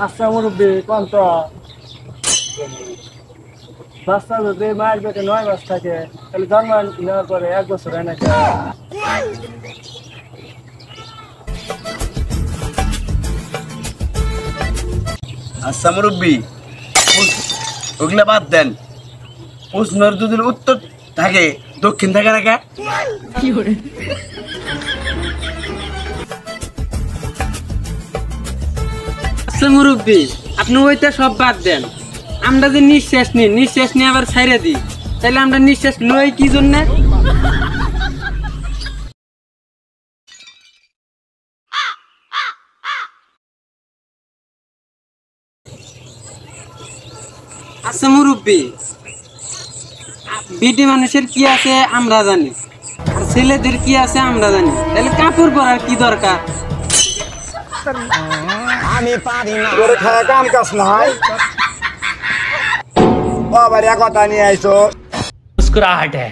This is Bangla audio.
আচ্ছা মুরব্বী কোন তো বাচ্চা যদি মায়ের পেটে 9 মাস থাকে তাহলে জন্ম নেওয়ার পরে 1 বছর হয় নাকি? আচ্ছা মুরব্বী, ওগুলা বাদ দেন। প্রশ্নের যদি উত্তর থাকে দক্ষিণ থাকে না কে? আচ্ছা মুরব্বী, আপনি ওইটা সব বাদ দেন। আমরা যে নিঃশ্বাস নিয়ে আবার ছাইড়ে দিই, তাহলে আমরা নিঃশ্বাস লই কি জন্য? আচ্ছা মুরব্বী, বিটি মানুষের কি আছে আমরা জানি, আর ছেলেদের কি আছে আমরা জানি, তাহলে কাপড় পরার কি দরকার? আমি পারি না তোর খায় কাম কাজ নাই ও আবার এক কথা নিয়ে আইছো मुस्कुराहट है।